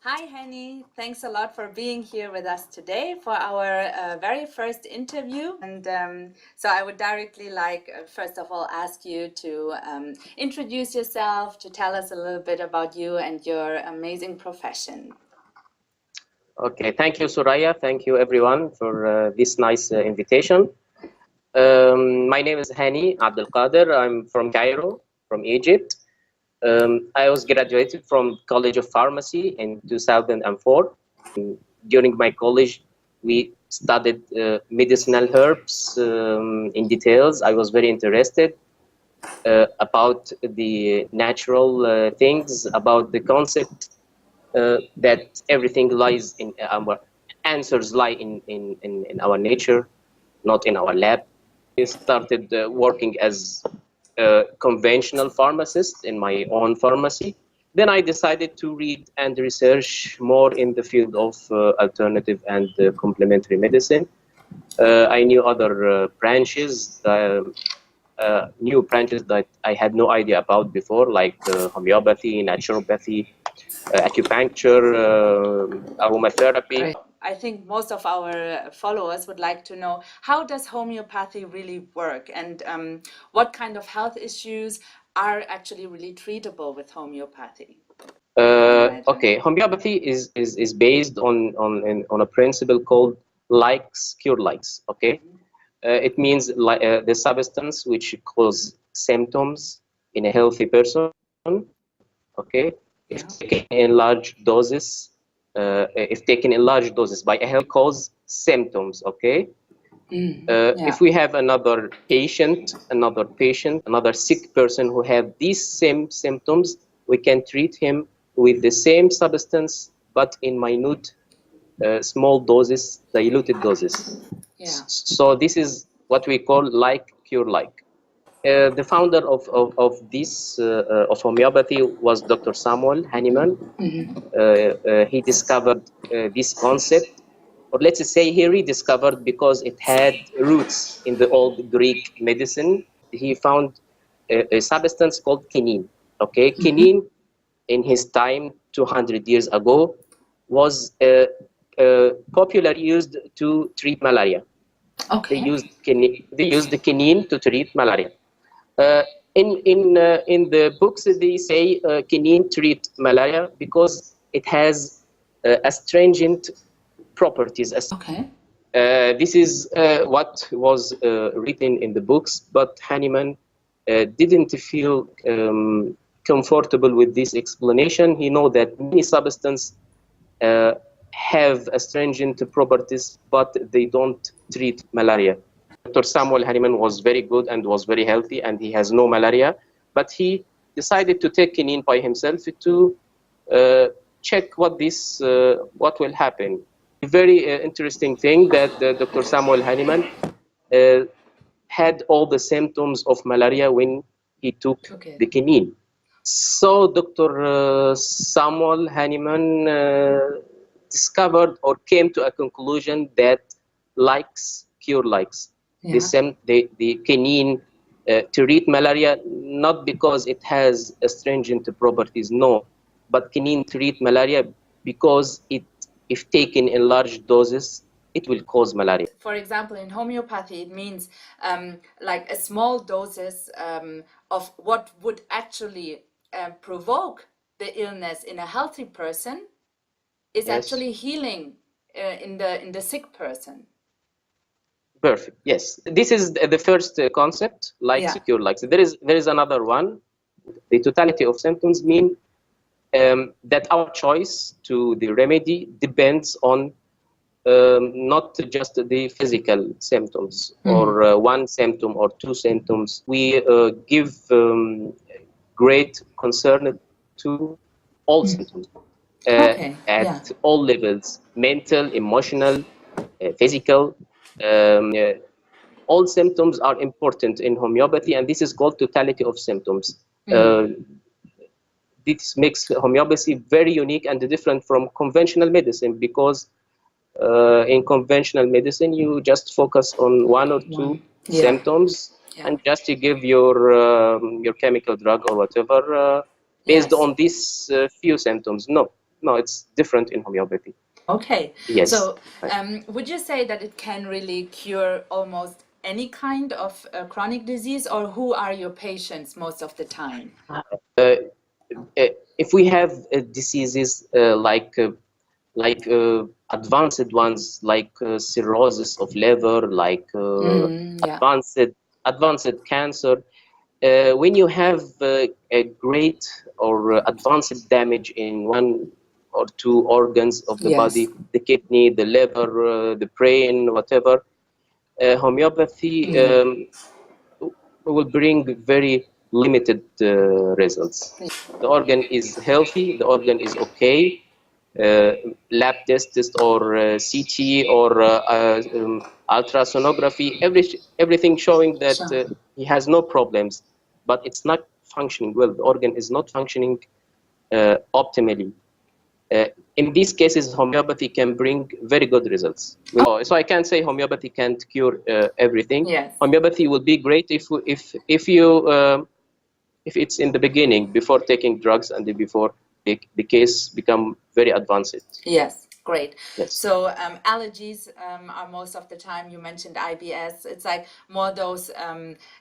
Hi, Hani. Thanks a lot for being here with us today for our very first interview. And so I would directly like, first of all, ask you to introduce yourself, to tell us a little bit about you and your amazing profession. Okay, thank you, Soraya. Thank you, everyone, for this nice invitation. My name is Hani Abdel Kader. I'm from Cairo, from Egypt. I was graduated from College of Pharmacy in 2004. During my college, we studied medicinal herbs in details. I was very interested about the natural things, about the concept that everything lies in our answers lie in our nature, not in our lab. I started working as a conventional pharmacist in my own pharmacy. Then I decided to read and research more in the field of alternative and complementary medicine. I knew other branches, new branches that I had no idea about before, like homeopathy, naturopathy, acupuncture, aromatherapy. I think most of our followers would like to know, how does homeopathy really work, and what kind of health issues are actually really treatable with homeopathy? Okay, homeopathy is based on a principle called likes cure likes. Okay, it means the substance which cause symptoms in a healthy person. Okay, if taken in large doses, by a healthy cause symptoms. Okay, if we have another patient, another sick person who have these same symptoms, we can treat him with the same substance, but in minute, small doses, diluted doses. So this is what we call like cure like. The founder of this of homeopathy was Dr. Samuel Hahnemann. He discovered this concept, or let's say he rediscovered, because it had roots in the old Greek medicine. He found a substance called quinine. Okay, quinine in his time, 200 years ago, was popular used to treat malaria. They used the quinine to treat malaria. In the books, they say quinine treat malaria because it has astringent properties. This is what was written in the books, but Hahnemann didn't feel comfortable with this explanation. He know that many substances have astringent properties, but they don't treat malaria. Dr. Samuel Hahnemann was very good and was very healthy, and he has no malaria, but he decided to take quinine by himself to check what will happen. A very interesting thing that Dr. Samuel Hahnemann had all the symptoms of malaria when he took the quinine. So Dr. Samuel Hahnemann discovered or came to a conclusion that likes cure likes. The quinine to treat malaria, not because it has astringent properties, no, but quinine treat malaria because if taken in large doses, it will cause malaria. For example, in homeopathy, it means like a small doses of what would actually provoke the illness in a healthy person is actually healing in the sick person. Perfect. Yes, this is the first concept, like secure likes. There is another one. The totality of symptoms mean that our choice to the remedy depends on not just the physical symptoms or one symptom or two symptoms. We give great concern to all symptoms at all levels: mental, emotional, physical. All symptoms are important in homeopathy, and this is called totality of symptoms. This makes homeopathy very unique and different from conventional medicine, because in conventional medicine you just focus on one or two symptoms and just you give your chemical drug or whatever based on these few symptoms. No, no, it's different in homeopathy. Okay. Yes. So would you say that it can really cure almost any kind of chronic disease, or who are your patients most of the time? If we have diseases like advanced ones like cirrhosis of liver, like Yeah. advanced cancer, when you have a great or advanced damage in one or two organs of the Yes. body, the kidney, the liver, the brain, whatever, homeopathy will bring very limited results. The organ is healthy, the organ is okay. Lab tests or CT or ultrasonography, everything showing that he has no problems, but it's not functioning well. The organ is not functioning optimally. In these cases, homeopathy can bring very good results. So I can't say homeopathy can't cure everything. Yes. Homeopathy will be great if you if it's in the beginning, before taking drugs and before the case become very advanced. Yes. Great. Yes. So allergies are most of the time, you mentioned IBS. It's like more those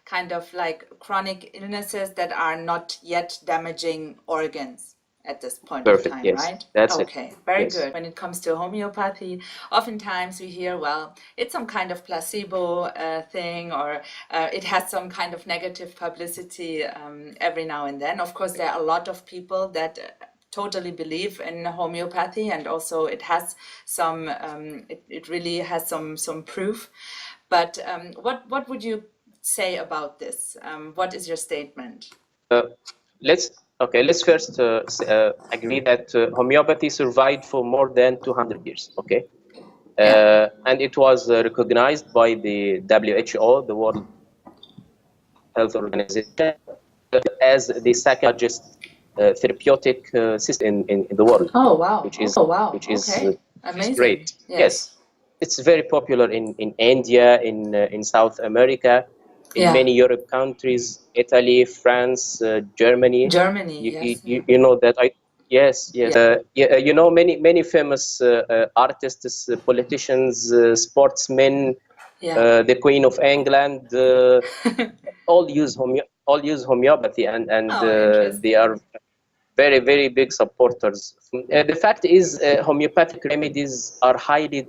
kind of like chronic illnesses that are not yet damaging organs at this point Perfect, of time, yes. right? That's okay, it. Very Yes. good. When it comes to homeopathy, oftentimes we hear, well, it's some kind of placebo thing, or it has some kind of negative publicity every now and then. Of course, there are a lot of people that totally believe in homeopathy, and also it has some it really has some proof. But what would you say about this? What is your statement? Let's first agree that homeopathy survived for more than 200 years. Okay. And it was recognized by the WHO, the World Health Organization, as the second largest therapeutic system in the world. Oh wow! Which is Okay. Amazing. great. Yes. It's very popular in India, in South America, in many Europe countries, Italy, France, Germany. Germany. Yes. You know that yes. You know many famous artists, politicians, sportsmen, the Queen of England, all use homeopathy, and they are very big supporters. The fact is, homeopathic remedies are highly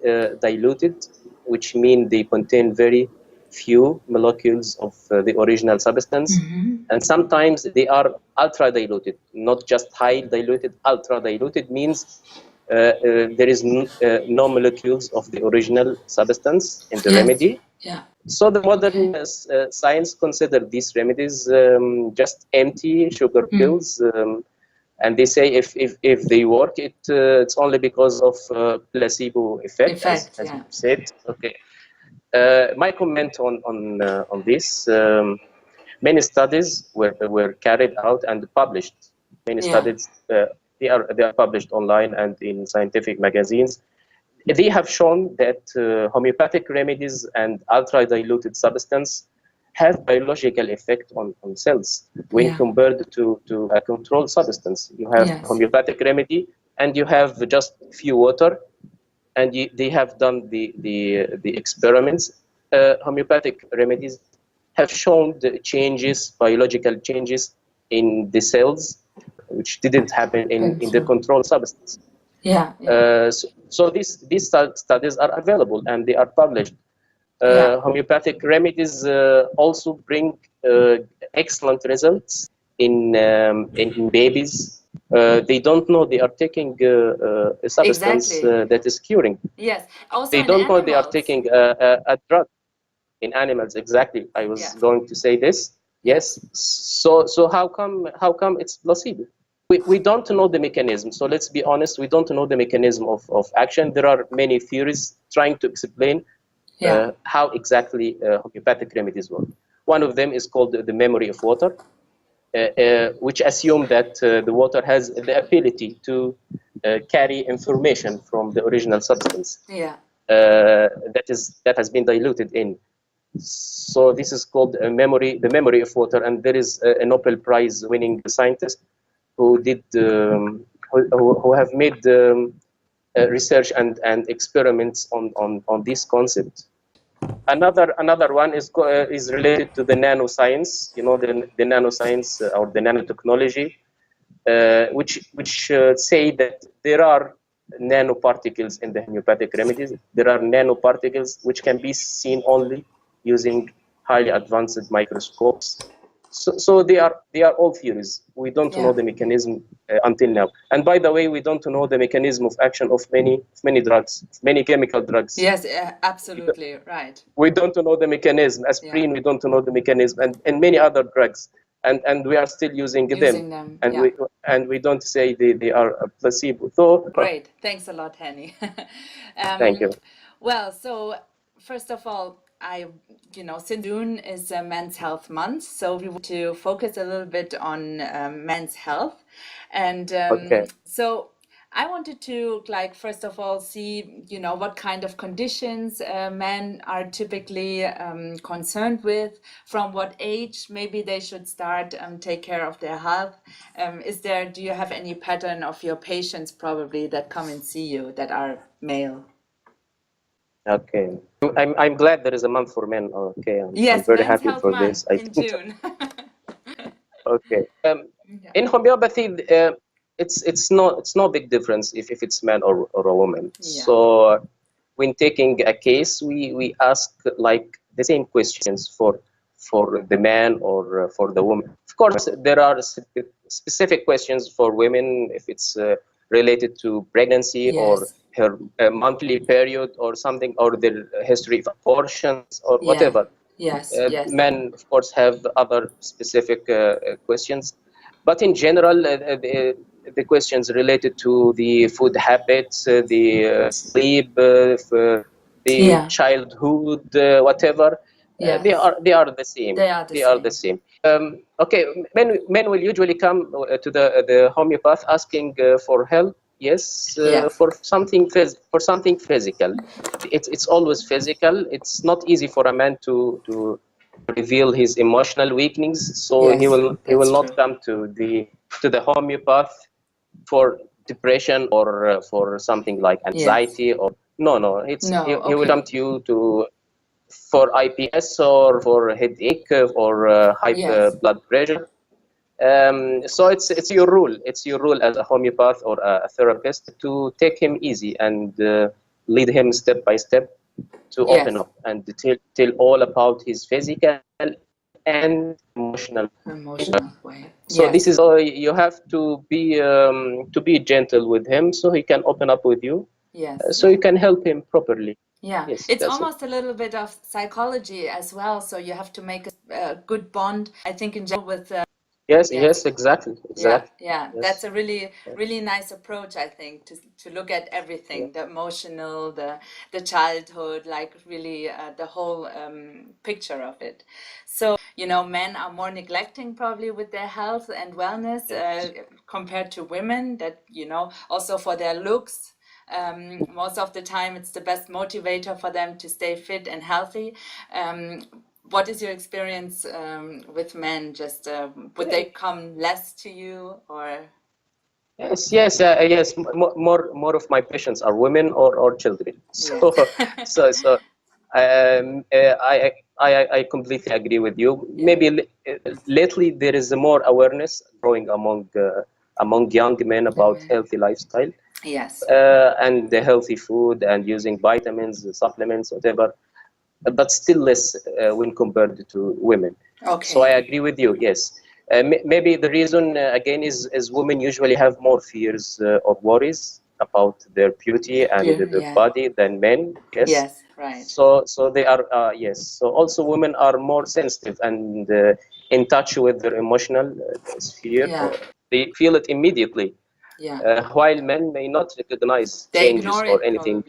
diluted, which mean they contain very few molecules of the original substance, and sometimes they are ultra diluted, not just high diluted. Ultra diluted means there is no molecules of the original substance in the remedy. Yeah. So the modern science consider these remedies just empty sugar pills, and they say if they work, it's only because of placebo effect, as you said. Okay. My comment on this: many studies were carried out and published. Many studies they are published online and in scientific magazines. They have shown that homeopathic remedies and ultra-diluted substance have biological effect on cells when compared to a controlled substance. You have homeopathic remedy and you have just few water, and they have done the experiments. Homeopathic remedies have shown the changes, biological changes in the cells, which didn't happen in the controlled substance. So these studies are available and they are published. Homeopathic remedies also bring excellent results in babies. They don't know they are taking a substance that is curing. Yes. Also they don't know they are taking a drug in animals. Exactly. I was going to say this. Yes. So how come it's placebo? We don't know the mechanism. So let's be honest, we don't know the mechanism of action. There are many theories trying to explain how exactly homeopathic remedies work. One of them is called the memory of water, which assume that the water has the ability to carry information from the original substance that has been diluted in. So this is called the memory of water, and there is a Nobel Prize winning scientist who who have made research and experiments on this concept. Another one is related to the nanoscience, the nanoscience or the nanotechnology, which say that there are nanoparticles in the homeopathic remedies. There are nanoparticles which can be seen only using highly advanced microscopes. So they are all theories. We don't know the mechanism until now. And by the way, we don't know the mechanism of action of many drugs, many chemical drugs. Yes, absolutely right. We don't know the mechanism. Aspirin, we don't know the mechanism, and many other drugs, and we are still using them. And we don't say they are a placebo. So great, thanks a lot, Hani. Thank you. Well, so first of all, since June is Men's Health Month, so we want to focus a little bit on men's health, and so I wanted to, first of all, see, what kind of conditions men are typically concerned with, from what age maybe they should start take care of their health. Do you have any pattern of your patients probably that come and see you that are male? Okay, I'm glad there is a month for men. Okay, yes, I'm very happy for this. In June. Okay, in homeopathy, it's no big difference if it's man or a woman. So when taking a case, we ask like the same questions for the man or for the woman. Of course, there are specific questions for women if it's related to pregnancy or her monthly period or something, or their history of abortions or whatever. Men, of course, have other specific questions, but in general, the questions related to the food habits, the sleep, the childhood, whatever, they are the same. They are the same. Okay, men will usually come to the homeopath asking for help. Yes, for something physical. It's always physical. It's not easy for a man to reveal his emotional weakness, so he will not come to the homeopath for depression or for something like anxiety or no. He will come to you for IPS or for headache or high blood pressure. So it's your rule. It's your rule as a homeopath or a therapist to take him easy and lead him step by step to open up and tell all about his physical and emotional way. So this is you have to be gentle with him so he can open up with you. So you can help him properly. Yes, it's almost a little bit of psychology as well. So you have to make a good bond, I think, in general with. Yes, exactly. Yeah. That's a really nice approach, I think, to look at everything, the emotional, the childhood, like really the whole picture of it. So, men are more neglecting probably with their health and wellness compared to women that, also for their looks. Most of the time, it's the best motivator for them to stay fit and healthy. What is your experience with men? Just would they come less to you, or? Yes. More of my patients are women or children. So I completely agree with you. Maybe lately there is more awareness growing among young men about healthy lifestyle. And the healthy food and using vitamins, supplements, whatever, but still less when compared to women. So I agree with you. Yes, maybe the reason again is women usually have more fears or worries about their beauty and their body than men. Yes, right. So they are So also women are more sensitive and in touch with their emotional sphere. They feel it immediately. While men may not recognize changes or anything,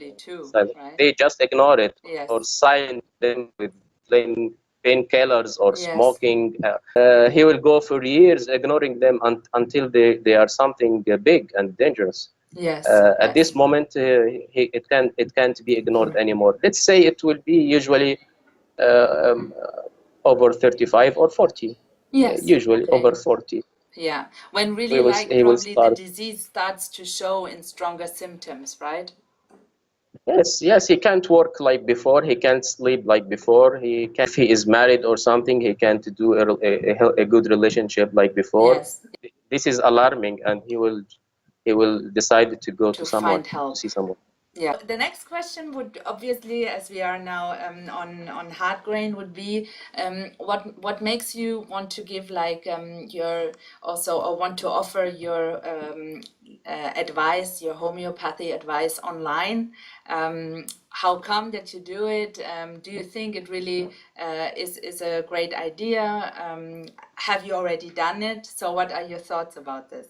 they just ignore it or silence them with painkillers or smoking. He will go for years ignoring them until they are something big and dangerous. At this moment, it can't be ignored anymore. Let's say it will be usually over 35 or 40. Usually over 40. Yeah, when really he will probably the start. disease starts to show in stronger symptoms, right? Yes, he can't work like before. He can't sleep like before. If he is married or something, he can't do a good relationship like before. Yes, This is alarming, and he will decide to go to to someone, find to help. see someone. Yeah. The next question would obviously, as we are now on hard grain, would be what makes you want to give your also or want to offer your advice, your homeopathy advice online? How come that you do it? Do you think it really is a great idea? Have you already done it? So what are your thoughts about this?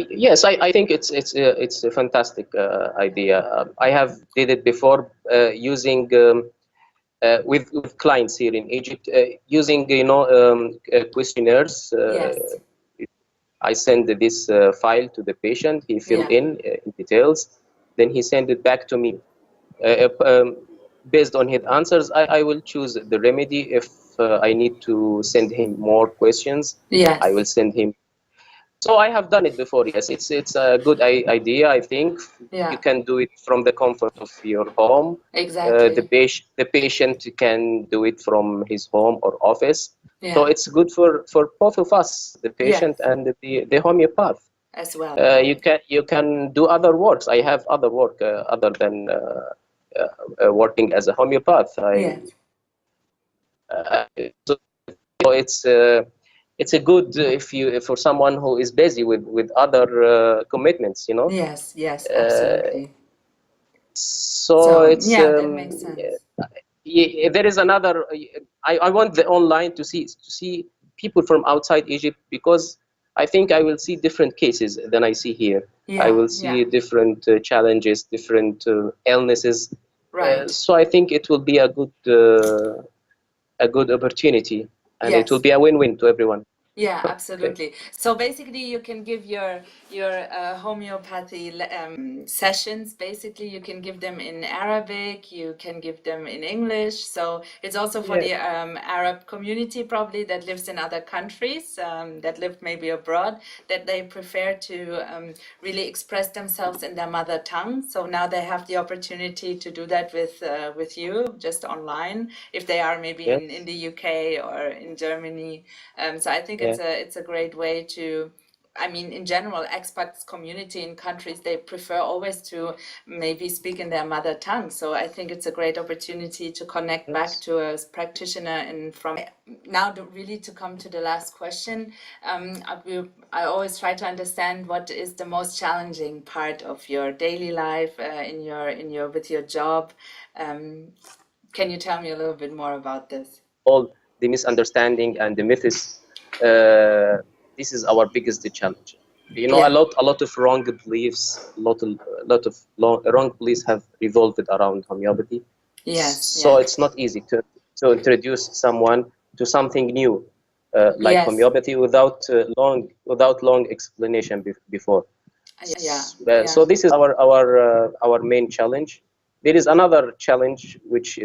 Yes, I think it's a fantastic idea. I have did it before using with clients here in Egypt, using questionnaires. Yes. I send this file to the patient. He fill Yeah. in details, then he send it back to me. Based on his answers, I will choose the remedy. If I need to send him more questions, I will Yes. send him. So I have done it before. Yes, it's a good idea. I think you Yeah. can do it from the comfort of your home. Exactly. The patient can do it from his home or office. So Yeah. it's good for both of us, the patient Yes. and the homeopath. As well, right? You can do other works. I have other work other than working as a homeopath. Yes. So it's a good if you for someone who is busy with other commitments, you know. Yes. Yes. Uh, Absolutely. so So it's yeah, that makes sense. there is another. I want the online to see people from outside Egypt, because I think I will see different cases than I see here. I Yeah. will Yeah. see different challenges, different illnesses. Right. So I think it will be a good opportunity, and it will Yes. be a win-win to everyone. Yeah, Okay. absolutely. So basically, you can give your homeopathy sessions. Basically, you can give them in Arabic. You can give them in English. So it's also for Yeah. the Arab community probably that lives in other countries, that live maybe abroad, that they prefer to really express themselves in their mother tongue. So now they have the opportunity to do that with you just online if they are maybe in Yes. the UK or in Germany. So I think Yeah. it's a great way to. I mean, in general, expats community in countries, they prefer always to maybe speak in their mother tongue. So I think it's a great opportunity to connect back Yes. to a practitioner. And from now, really to come to the last question, I always try to understand what is the most challenging part of your daily life in your with your job. Can you tell me a little bit more about this? All the misunderstanding and the myths. Uh, this is our biggest challenge. You know, Yeah. a lot of wrong beliefs, a lot of wrong beliefs have revolved around homeopathy. Yes. So Yeah. it's not easy to introduce someone to something new, like Yes. homeopathy, without long explanation before. Yeah. So Yeah. this is our main challenge. There is another challenge which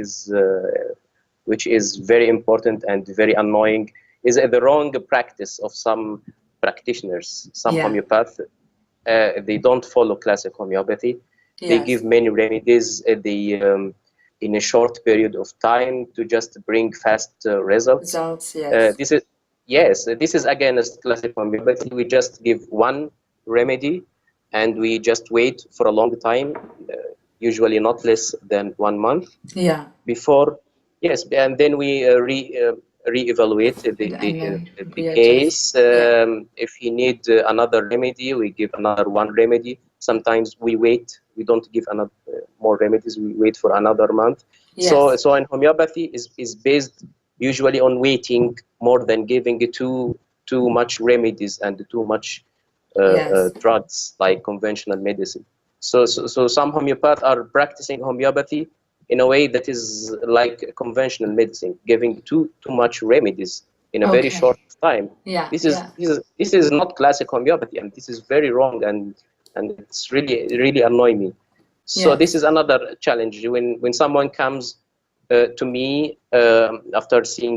is very important and very annoying, is the wrong practice of some practitioners, some Yeah. homeopaths. They don't follow classic homeopathy. They Yes. give many remedies in a short period of time to just bring fast results. Results. Yes. This is Yes, this is against classic homeopathy. We just give one remedy, and we just wait for a long time, usually not less than 1 month Yeah. before. Yes, and then we re-evaluate And then the readjust. case. Yeah. If he need another remedy, we give another one remedy. Sometimes we wait. We don't give another more remedies. We wait for another month. Yes. So in homeopathy is based usually on waiting more than giving too much remedies and too much Yes. drugs like conventional medicine. So some homeopaths are practicing homeopathy in a way that is like conventional medicine, giving too much remedies in a very Okay. short time. Yeah. Yeah. This is not classic homeopathy, and this is very wrong, and it's really annoying me. So this Yes. is another challenge when someone comes to me after seeing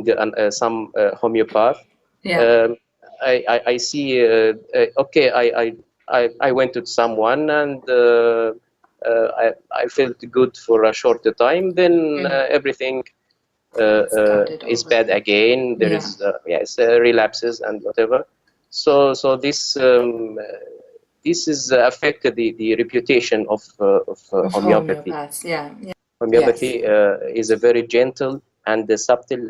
some homeopath. Yeah. Um, I see. Okay, I went to someone and I felt good for a short time. Then everything is bad again. There is yes, relapses and whatever. So this is affected the reputation of homeopathy. Homeopaths, yeah. Homeopathy is a very gentle and subtle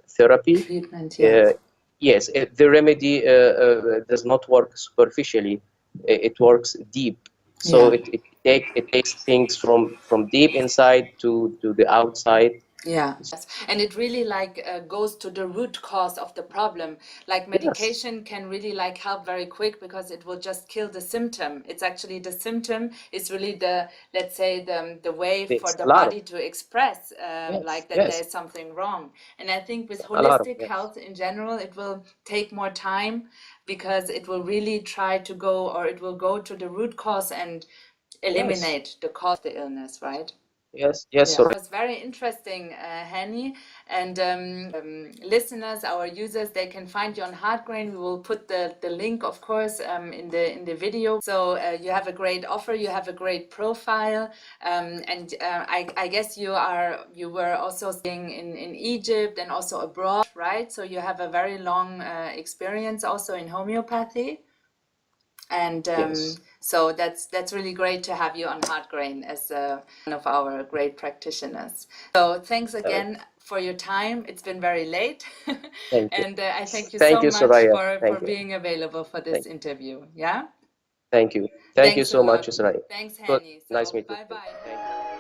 therapy. Treatment, yes. Yes, the remedy does not work superficially. It works deep. So it takes things from deep inside to the outside. Yeah, yes. And it really like goes to the root cause of the problem. Like Yes, medication can really like help very quick because it will just kill the symptom. It's actually the symptom is really the, let's say, the way for it's the a lot of body to express like that yes, there's something wrong. And I think with a lot of holistic health in general, it will take more time because it will really try to go, or it will go to the root cause and eliminate the cause of the illness, right? yes, Yeah, it was very interesting, Hani. And listeners, our users, they can find you on Hardgrain. We will put the link, of course, in the video. So you have a great offer, you have a great profile, and I guess you were also staying in Egypt and also abroad, right? So you have a very long experience also in homeopathy. And so that's really great to have you on Hardgrain as one of our great practitioners. So thanks again for your time. It's been very late. Thank you. And I thank you Thank so you, much Soraya. for Thank you. being available for this interview. Yeah? Thank you. Thank you Thanks a so much, lot. Soraya. Thanks, Good. Hani. Nice So meeting you. bye-bye. Thank you.